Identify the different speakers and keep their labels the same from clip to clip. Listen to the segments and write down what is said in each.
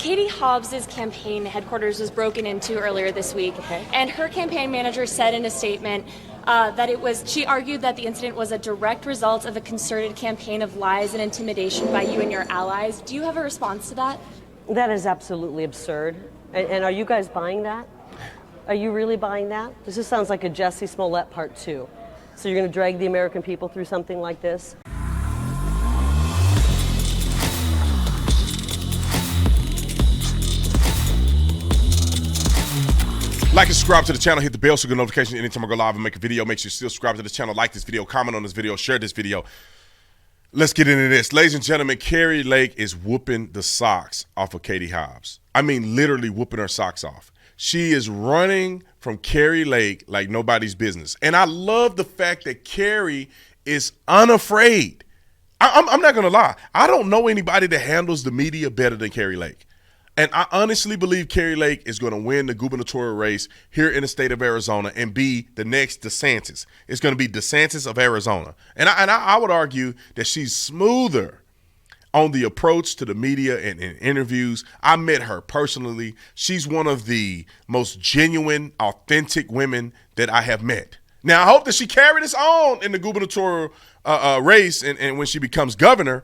Speaker 1: Katie Hobbs's campaign headquarters was broken into earlier this week, and her campaign manager said in a statement she argued that the incident was a direct result of a concerted campaign of lies and intimidation by you and your allies. Do you have a response to that?
Speaker 2: That is absolutely absurd. And are you guys buying that? Are you really buying that? This just sounds like a Jussie Smollett part 2. So you're going to drag the American people through something like this?
Speaker 3: Like and subscribe to the channel, hit the bell so you get notifications anytime I go live and make a video. Make sure you still subscribe to the channel, like this video, comment on this video, share this video. Let's get into this. Ladies and gentlemen, Kari Lake is whooping the socks off of Katie Hobbs. I mean, literally whooping her socks off. She is running from Kari Lake like nobody's business. And I love the fact that Kari is unafraid. I'm not going to lie. I don't know anybody that handles the media better than Kari Lake. And I honestly believe Kari Lake is going to win the gubernatorial race here in the state of Arizona and be the next DeSantis. It's going to be DeSantis of Arizona. And I would argue that she's smoother on the approach to the media and in interviews. I met her personally. She's one of the most genuine, authentic women that I have met. Now, I hope that she carry this on in the gubernatorial race and when she becomes governor.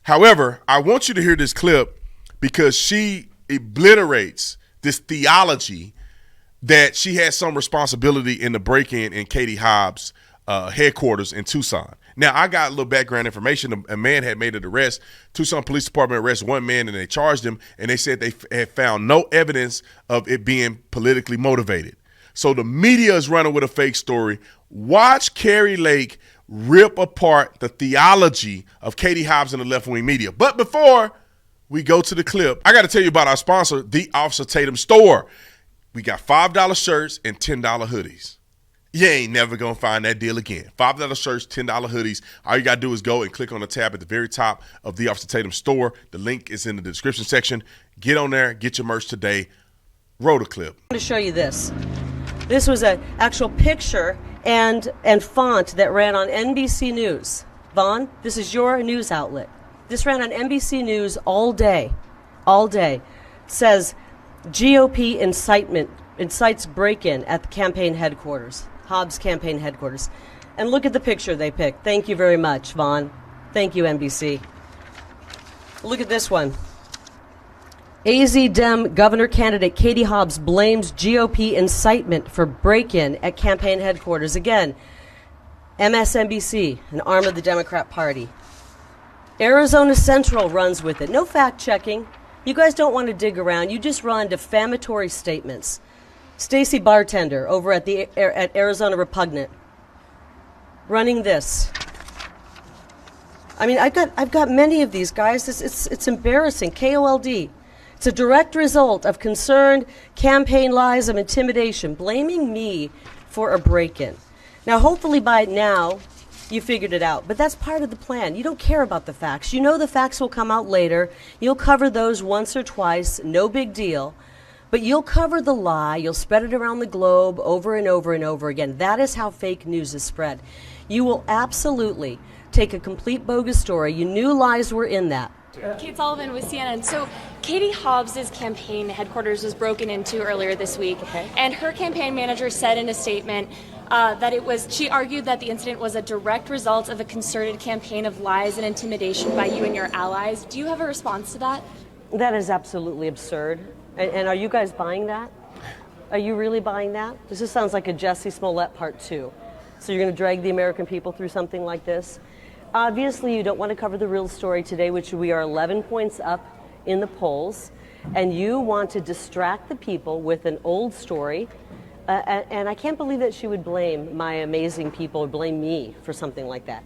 Speaker 3: However, I want you to hear this clip because she obliterates this theology that she had some responsibility in the break-in in Katie Hobbs' headquarters in Tucson. Now, I got a little background information. A man had made an arrest. Tucson Police Department arrested one man, and they charged him, and they said they had found no evidence of it being politically motivated. So the media is running with a fake story. Watch Kari Lake rip apart the theology of Katie Hobbs and the left-wing media. But before we go to the clip, I got to tell you about our sponsor, the Officer Tatum Store. We got $5 shirts and $10 hoodies. You ain't never going to find that deal again. $5 shirts, $10 hoodies. All you got to do is go and click on the tab at the very top of the Officer Tatum Store. The link is in the description section. Get on there. Get your merch today. Roll the clip.
Speaker 2: I'm going to show you this. This was an actual picture and font that ran on NBC News. Vaughn, this is your news outlet. This ran on NBC News all day. It says, GOP incites break-in at the campaign headquarters, Hobbs campaign headquarters. And look at the picture they picked. Thank you very much, Vaughn. Thank you, NBC. Look at this one. AZ Dem governor candidate Katie Hobbs blames GOP incitement for break-in at campaign headquarters. Again, MSNBC, an arm of the Democrat Party. Arizona Central runs with it. No fact-checking. You guys don't want to dig around. You just run defamatory statements. Stacy Bartender over at Arizona Repugnant running this. I mean, I've got many of these guys. It's embarrassing. KOLD. It's a direct result of concerned campaign lies of intimidation, blaming me for a break-in. Now, hopefully by now, you figured it out, but that's part of the plan. You don't care about the facts. You know the facts will come out later. You'll cover those once or twice, no big deal. But you'll cover the lie. You'll spread it around the globe over and over and over again. That is how fake news is spread. You will absolutely take a complete bogus story. You knew lies were in that.
Speaker 1: Kate Sullivan with CNN. So Katie Hobbs's campaign headquarters was broken into earlier this week, and her campaign manager said in a statement she argued that the incident was a direct result of a concerted campaign of lies and intimidation by you and your allies. Do you have a response to that?
Speaker 2: That is absolutely absurd. And are you guys buying that? Are you really buying that? This just sounds like a Jussie Smollett part 2. So you're going to drag the American people through something like this? Obviously, you don't want to cover the real story today, which we are 11 points up in the polls, and you want to distract the people with an old story. And I can't believe that she would blame my amazing people or blame me for something like that.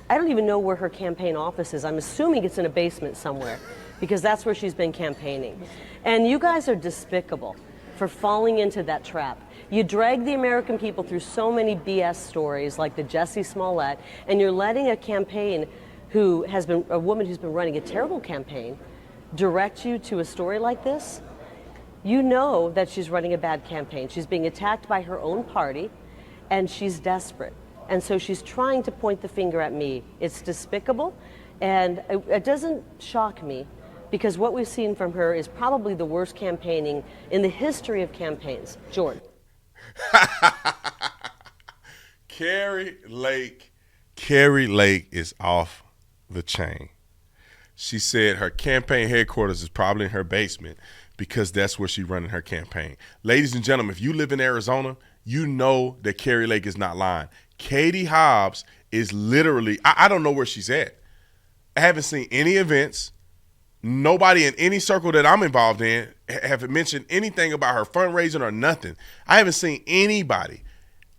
Speaker 2: I don't even know where her campaign office is. I'm assuming it's in a basement somewhere because that's where she's been campaigning. And you guys are despicable for falling into that trap. You drag the American people through so many BS stories like the Jussie Smollett, and you're letting a woman who's been running a terrible campaign direct you to a story like this. You know that she's running a bad campaign. She's being attacked by her own party, and she's desperate. And so she's trying to point the finger at me. It's despicable, and it doesn't shock me because what we've seen from her is probably the worst campaigning in the history of campaigns. Jordan.
Speaker 3: Kari Lake is off the chain. She said her campaign headquarters is probably in her basement because that's where she's running her campaign. Ladies and gentlemen, if you live in Arizona, you know that Kari Lake is not lying. Katie Hobbs is literally, I don't know where she's at. I haven't seen any events. Nobody in any circle that I'm involved in have mentioned anything about her fundraising or nothing. I haven't seen anybody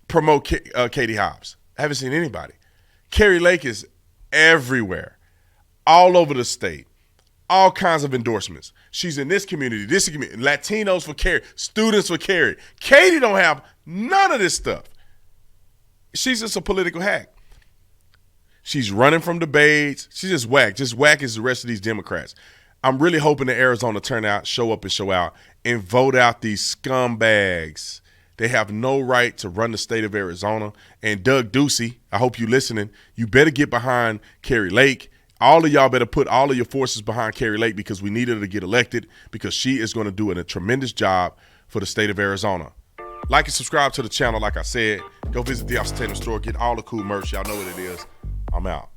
Speaker 3: promote Katie Hobbs. I haven't seen anybody. Kari Lake is everywhere, all over the state, all kinds of endorsements. She's in this community, Latinos for Kari, students for Kari. Katie don't have none of this stuff. She's just a political hack. She's running from debates. She's just whack as the rest of these Democrats. I'm really hoping that Arizona turn out, show up and show out, and vote out these scumbags. They have no right to run the state of Arizona. And Doug Ducey, I hope you listening, you better get behind Kari Lake. All of y'all better put all of your forces behind Kari Lake because we need her to get elected because she is going to do a tremendous job for the state of Arizona. Like and subscribe to the channel, like I said. Go visit the Austin Tatum store. Get all the cool merch. Y'all know what it is. I'm out.